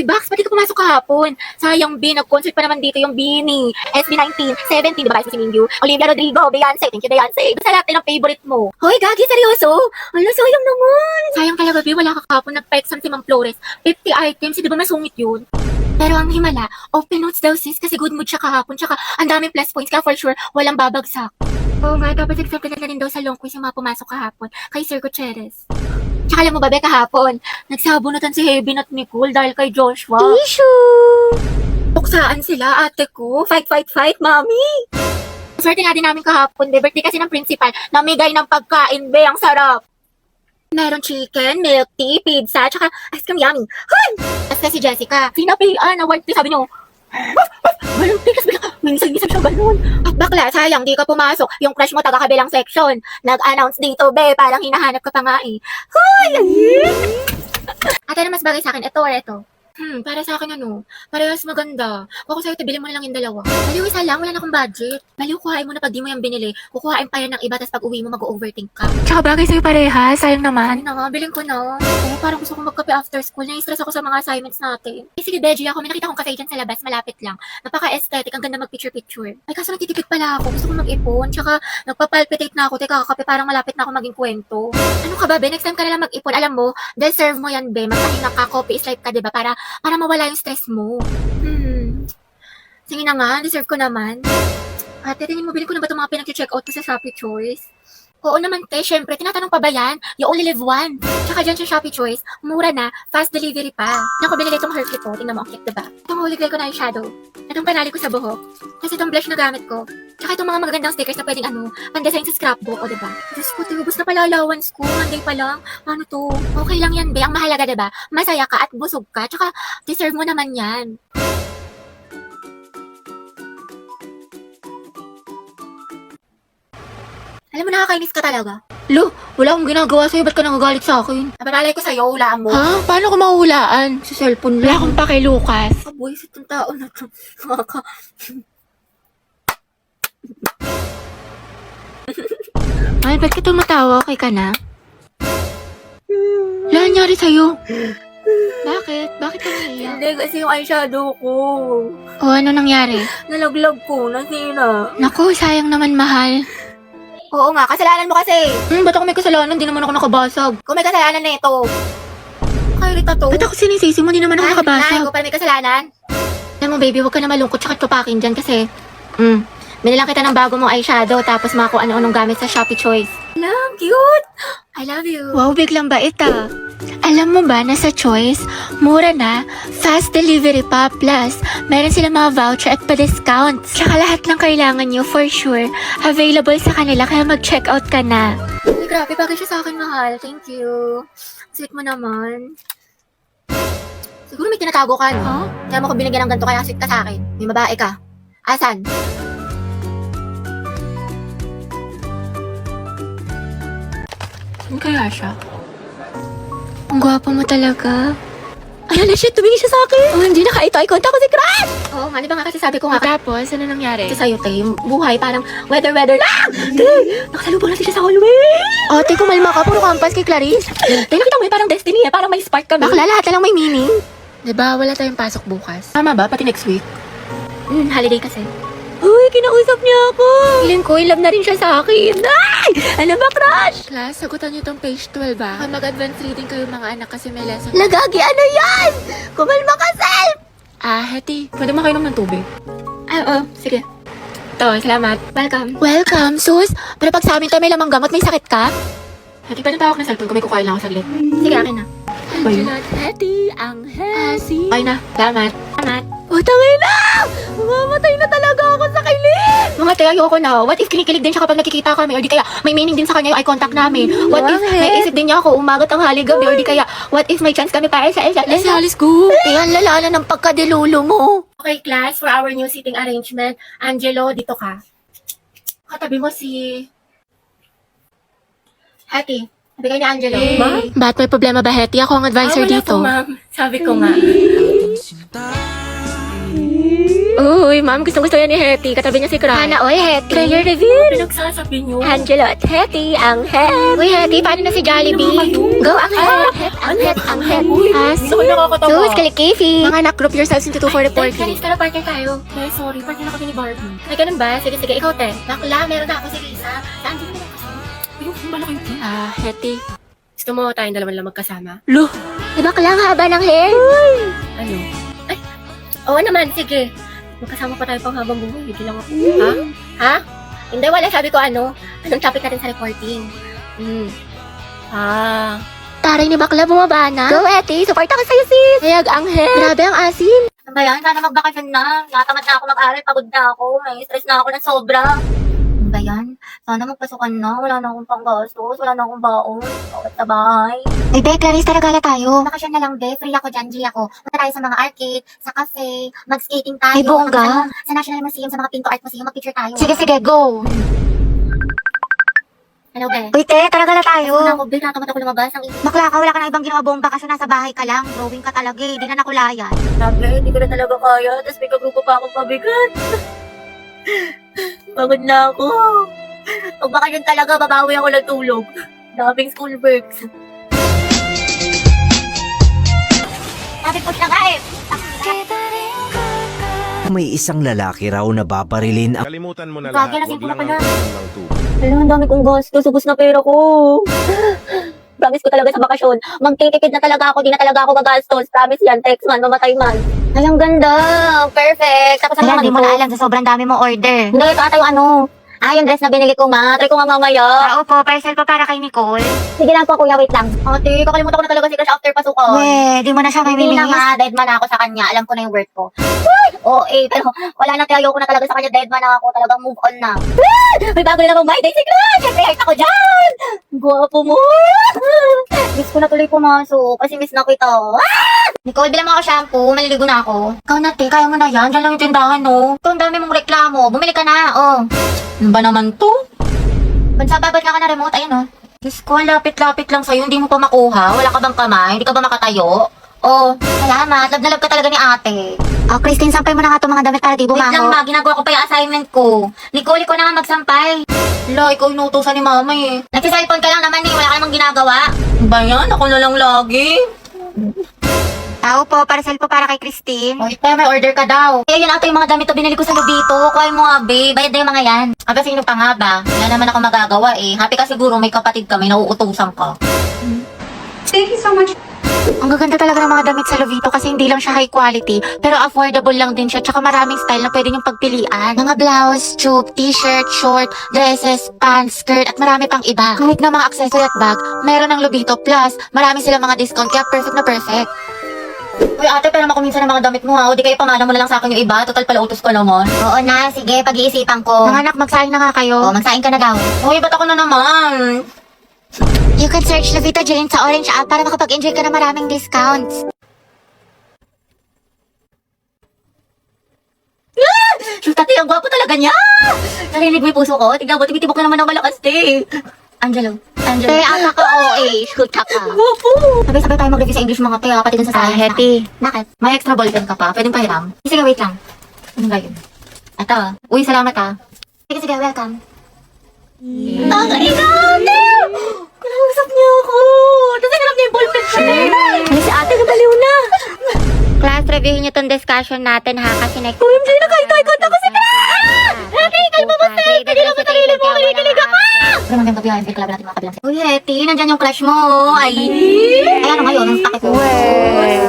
Uy, Bax, ba't di ka pumasok kahapon? Sayang, B, nag-concert pa naman dito yung Beanie. SB19, 17, diba guys, si Mingyu? Olivia Rodrigo, Beyonce, thank you, Beyonce. Basta lahat ng favorite mo. Hoy, Gagi, seryoso? Ano, sayang naman. Sayang talaga, B, wala ka kahapon. Nag-pa-exam si Ma'am Flores. 50 items, di ba masungit yun? Pero ang himala, open notes daw sis kasi good mood siya kahapon. Tsaka ang daming plus points kaya for sure walang babagsak. Oo nga, tapos accepted na rin daw sa long quiz yung mga pumasok kahapon kay Sir Gutierrez. Tsaka alam mo ba, Be, kahapon, nagsabunutan si Heaven at Nicole dahil kay Joshua. Issue! Tuksaan sila, ate ko. Fight, fight, fight, mami! Swerte nga din namin kahapon, Be. Birthday kasi ng principal. Namigay ng pagkain, Be. Ang sarap. Meron chicken, milk tea, pizza, tsaka ice cream yummy. Hoy! Basta si Jessica, sinapian, award tea, sabi nyo. Walang tea, kasi minsan-minsan siya ganun. At bakla, sayang, di ka pumasok. Yung crush mo taga-kabilang section. Nag-announce dito, Be, parang hinahanap ka pa nga eh. Hoy! Ate, na mas bagay sa akin, ito or ito? Para sa akin ano, parehas maganda. Kung ako sa'yo, tibili mo na lang yung dalawa. Baliw isa lang, wala na akong budget. Baliw, kuhain mo na pag di mo yung binili. Kukuhain pa yan ng iba, tapos pag uwi mo, mag-overthink ka. Tsaka bagay sa'yo parehas, sayang naman. Ano nga, bilhin ko na. Eh, parang gusto kong magkape after school. Nai-stress ako sa mga assignments natin. Eh, sige, Beji, ako, may nakita kong cafe dyan sa labas, malapit lang. Napaka-aesthetic, ang ganda mag-picture-picture. Ay, kaso nagtitipid pala ako. Gusto kong mag-ipon. Tsaka, nagpapalpitate na ako. Teka, kakape, parang malapit na ako maging kwento. Ano ka ba, Be? Next time ka na lang mag-ipon. Alam mo, deserve mo yan, Be. Magpahinga ka, coffee is life ka, diba? Para mawala yung stress mo. Sige na nga, deserve ko naman. Ate, tingin mo, bilhin ko na ba itong mga pinag-check out ko sa Shopee Choice? Oo naman, te, syempre, tinatanong pa ba yan? You only live one. Tsaka dyan sa Shopee Choice, mura na, fast delivery pa. Naku, binili itong Herky ko, tingnan mo, ang cute, diba? Itong holy grail ko na eyeshadow. Itong panali ko sa buhok. Kasi itong blush na gamit ko. Tsaka itong mga magagandang stickers na pwedeng pandesign sa scrapbook, o diba? Diyos ko, tubos na pala allowance ko. Monday pa lang. Ano to? Okay lang yan, be. Ang mahalaga, diba? Masaya ka at busog ka. Tsaka, deserve mo naman yan. Alam mo, nakakainis ka talaga. Lo, wala akong ginagawa sa'yo. Ba't ka nagagalit sa akin? Nabalay ko sa'yo, hulaan mo. Ha? Paano ko mahulaan? Sa cellphone lang. Wala akong pake, Lucas. Kabuisit ng tao na to. Ay, ba't ka tumatawa? Okay ka na? Wala nangyari sa'yo. Bakit? Bakit ka naiyak? Hindi, kasi yung eyeshadow ko. O, ano nangyari? Nalaglag ko, nasira. Naku, sayang naman, mahal. Oo nga, kasalanan mo kasi. Ba't ako may kasalanan? Hindi naman ako nakabasag. Kung may kasalanan na ito. Kairita to. Ba't ako sinisisi mo? Hindi naman ako nakabasag. Ay, ko pala may kasalanan. Alam mo, baby, huwag ka na malungkot tsaka tupakin dyan kasi, binilang kita ng bago mong eyeshadow tapos mga kung ano-anong gamit sa Shopee Choice. Alam, cute! I love you. Wow, biglang bait ah. Alam mo ba na sa Choice, mura na, fast delivery pa, plus meron silang mga voucher at pa-discounts. Tsaka lahat ng kailangan nyo, for sure, available sa kanila, kaya mag-check out ka na. Ay, grabe, bagay siya sa akin, mahal. Thank you. Sweet mo naman. Siguro may tinatago ka, no? Huh? Kaya mo ko binigyan ng ganito, kaya sweet ka sa akin. May babae ka. Asan? Saan kaya siya? Ang gwapo mo talaga. Ayan na siya, tumingin siya sa akin. Oh, hindi na eye contact ko si Crush! Oo nga, di ba nga kasi sabi ko nga. Tapos, ano nangyari? Ito sa'yo, te, yung buhay parang weather lang. Te, nakasalubong na siya sa hallway. Ate, kumalma ka, puro kampas kay Clarice. Te, nakita mo parang destiny parang may spark kami. Bakla, lahat na lang may meaning. Diba, wala tayong pasok bukas. Tama ba? Pati next week? Holiday kasi. Uy, kinausap niya ako. Feeling ko, in love na rin siya sa akin. Ay! Ano ba, Crush? Class, sagutan niyo tong page 12 ba? Mag-advance reading kayo mga anak kasi may lesson. Lagagi, ano yan? Kumalma ka, Self! Hetty, pwede mo kayo ng tubig? Oo, sige. Ito, salamat. Welcome. Welcome, sus. Pero pag sa amin tayo may lamang gamot, may sakit ka? Hetty, pwede tawag na cellphone kung may kukain lang ako saglit. Sige, akin na. Hetty, ang Hesi. Okay na, salamat. Salamat. Tangay na! Mamatay na talaga ako sa kilig! Mga te, ayoko na. What if kinikilig din siya kapag nakikita kami? Or di kaya may meaning din sa kanya yung eye contact namin? What if may isip din niya ako umagat ang hali gabi? Or di kaya, what if may chance kami para sa isa? Let's go! Yan, lala na ng pagkadilulo mo. Okay, class, for our new seating arrangement, Angelo, dito ka. Katabi mo si Hattie. Sabi niya, Angelo. Hey. Ba't may problema ba, Hetty? Ako ang advisor dito. Wala po, ma'am. Sabi ko nga. Uy, ma'am, gustong-gusto yan ni Hetty. Katabi niya si Cry. Hana, oy, Hetty. Prayer reveal. Pinagsasabi niyo. Angelo at Hetty, ang Het. Uy, Hetty, paano na si Jollibee? Go, ang Het. Ang Het, ang Het. Hindi ko nakakatawa. Sus, kalikifi. Mga anak, group yourselves into 2 for reporting. Kanis, tara, partner tayo. Eh, sorry, partner na kami ni Barbie. Ay, ganun ba? Sige, sige, ikaw, te. Bakla, meron na ako si Lisa. Saan din naman kasama? Yung malaki yun. Hetty. Gusto mo tayong dalawa lang magkasama? Lo! Di bakla, ang haba ng hair. Ano? Ay, oo naman, sige. Magkasama pa tayo pang habang buhay. Hindi lang ako. Ha? Ha? Hindi, wala. Sabi ko ano, anong topic natin sa reporting? Taray ni bakla, bumaba na. Go, Hetty. Support ako sa'yo, sis. Hayag ang Het. Grabe ang asim. Ano ba yan? Sana magbakasyon na. Natamad na ako mag-aral. Pagod na ako. May stress na ako ng sobra. Ano ba yan? Sana magpasukan na. Wala na akong panggastos. Wala na akong baon. Bawat sa bahay. Ay, Be, Clarice, talaga tayo. Bakasyon na lang, be. Free ako dyan, G ako. Punta tayo sa mga arcade, sa cafe, mag-skating tayo. Ay, bongga. Tapos ano, sa National Museum, sa mga Pinto Art Museum, mag-picture tayo. Sige, sige, go. Hello, be. Uy, te, talaga tayo. Ano ako, be? Natamad ako lumabas. Ang Bakla ka, wala ka na ibang ginawa bomba kasi nasa bahay ka lang. Drawing ka talaga eh. Di na nakulayan. sabi, hindi ko na talaga kaya. Tapos may kagrupo pa akong pabigat. Pagod na ako. Pag bakasyon talaga, babawi ako ng tulog. Daming school works. Sabi po siya nga eh. May isang lalaki raw na babarilin ang Kalimutan mo na Bagay, lahat. lasing Huwag ko lang na ang pala. tulong ng tubig. Alam, ang dami kong gastos. Ubus na pera ko. Promise ko talaga sa bakasyon. Magtitipid na talaga ako. Di na talaga ako gagastos. Promise yan. Text man, mamatay man. Ay, ang ganda. Perfect. Tapos ano Ayan, naman di ito? mo na alam sa sobrang dami mo order. Hindi, ito ata yung ano. Yung dress na binili ko, ma. Try ko nga mamaya. Opo, parcel pa para kay Nicole. Sige lang po, kuya. Wait lang. Ate, kakalimutan ko na talaga si Crush after pasukan. Di mo na siya may Hindi na mimiss. nga, dead man ako sa kanya. Alam ko na yung worth ko. Pero wala na tayo ko na talaga sa kanya. Dead man ako. Talagang move on na. May bago na namang my day si Crush. Siyempre, heart ako dyan. Guwapo mo. Miss ko na tuloy pumasok kasi miss na kita. Nicole, bilang mo ako shampoo. Maliligo na ako. Ikaw na, te. Kaya mo na yan. Diyan lang yung tindahan, no? Ito, ang dami mong reklamo. Bumili ka na, Ano ba naman to? Bansababad nga ka na remote. Ayan, Diyos ko, lapit-lapit lang sa'yo. Hindi mo pa makuha. Wala ka bang kamay? Hindi ka ba makatayo? Salamat. Love na love ka talaga ni ate. Christine, sampay mo na nga itong mga damit para di Wait lang, bumango. ma. Ginagawa ko pa yung assignment ko. Nicole, ikaw na nga magsampay. Hala, ikaw inutusan ni mama eh. Nagsiselfone ka lang naman eh. Wala ka namang ginagawa. Ba yan? Ako na lang lagi. Po, parcel po para kay Christine. Kaya may order ka daw. Kaya yun ata yung mga damit na binili ko sa Lubito. Kuhain mo nga, babe. Bayad na yung mga yan. Sino pa nga ba? Wala naman ako magagawa eh. Happy ka siguro, may kapatid ka, may nauutusan ka. Ang gaganda talaga ng mga damit sa Lovito kasi hindi lang siya high quality, pero affordable lang din siya, tsaka maraming style na pwede niyong pagpilian. Mga blouse, tube, t-shirt, short, dresses, pants, skirt, at marami pang iba. Kahit na mga accessory at bag, meron ng Lovito. Plus, marami silang mga discount, kaya perfect na perfect. Uy ate, pero ako minsan ng mga damit mo ha. O di kayo pamana mo na lang sa akin yung iba. Total pala utos ko naman. Oo na, sige, pag-iisipan ko. Mga anak, magsaing na nga kayo. Magsaing ka na daw. Uy, ba't ako na naman? You can search Lovito Jane sa Orange app para makapag-enjoy ka ng maraming discounts. Shoot, ate, ang gwapo talaga niya! Narinig mo yung puso ko? Tignan mo, tumitibok ka naman ng malakas, te. Angelo. Te, ata ka OA, shoot ka. Gwapo! Sabay-sabay tayo mag-review sa English mga te, pati dun sa science. Hetty. Bakit? May extra ballpen ka pa? Pwedeng pahiram? Sige, wait lang. Ano ba yun? Ito. Uy, salamat ah. Sige, sige, welcome. Nakakailan! Kinausap niya ako! Tapos hinarap niya yung ballpen ko na. Ay, si ate, nabaliw na. Class, reviewin niyo tong discussion natin ha, kasi next... OMG, nakahitay-contact ko si Ate, kalma mo, Tay! Hindi lang sa sarili mo, kinikilig ako! Pero magandang gabi, Henry. Kalaban natin mga kabilang set. Uy, Hetty, nandyan yung crush mo. Ay! Ay, ano ngayon? Ang stake ko.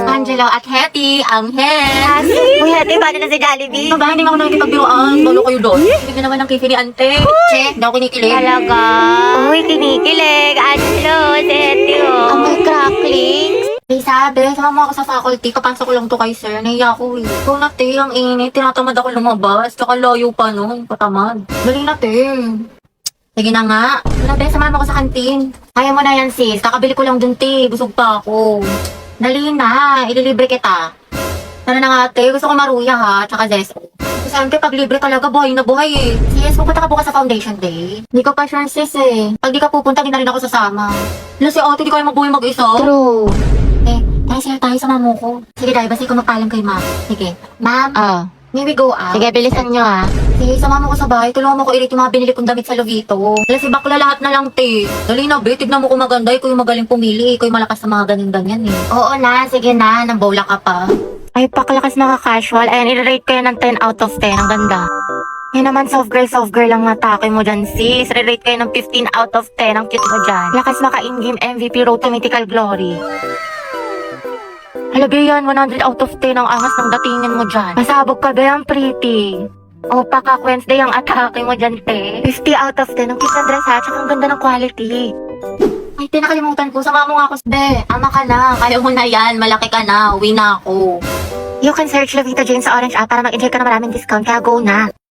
Angelo at Hetty, ang Het. Uy, ate, paano na si Jollibee? Ito ba, hindi ako nakikipagbiroan. Balo kayo doon. Hindi naman ang kifi ni Ante. Che, hindi ako kinikilig. Talaga? Uy, kinikilig. Angelo, si Hetty, oh. Ang may cracklings. Eh, sabi, sama mo ako sa faculty. Kapasok ko lang to kay sir. Nahiya ako eh. Ikaw na, te, ang init. Tinatamad ako lumabas. Tsaka layo pa nun. Patamad. Dali na, te. Sige na nga. Wala, te, samahan mo ako sa kantin. Kaya mo na yan, sis. Kakabili ko lang dun, te. Busog pa ako. Dali na. Ililibre kita. Tara na nga, te. Gusto ko maruya, ha. Tsaka zeso. Kasi ante, pag libre talaga, buhay na buhay eh. Sis, pupunta ka bukas sa foundation day. Hindi ko pa sure, sis eh. Pag di ka pupunta, di na rin ako sasama. Wala si ate, di kayo mabuhay mag-isa. True. Tara, sila tayo sa mamo ko. Sige, dahil basta ikaw magpaalam kay ma'am. Sige. Ma'am, May we go out? Sige, bilisan nyo ah. Sige, sama mo ko sa bahay. Tulungan mo ko i-rate yung mga binili kong damit sa Lovito. Wala si bakla lahat na lang, te. Dali na, be. Tignan mo kung maganda. Ikaw yung magaling pumili. Ikaw yung malakas sa mga ganyan-ganyan, eh. Oo na, sige na, nang bowla ka pa. Ay, paklakas mga casual. Ayan, i-rate kayo ng 10 out of 10. Ang ganda. Yan naman, soft girl lang natake mo dyan, sis. Re-rate kayo ng 15 out of 10. Ang cute mo dyan. Lakas maka in-game MVP Road to Mythical Glory. Hala, be, yan, 100 out of 10 ang angas ng datingin mo dyan. Masabog ka, be, ang pretty. O, pakak Wednesday ang atake mo dyan, te. 50 out of 10. Ang cute ng dress, ha? Tsaka ang ganda ng quality. Ay, te, nakalimutan ko. Sama mo nga ako. Be, ama ka na. Kaya mo na yan. Malaki ka na. Uwi na ako. You can search Lovito Jane sa Orange app para mag-enjoy ka ng maraming discount, kaya go na.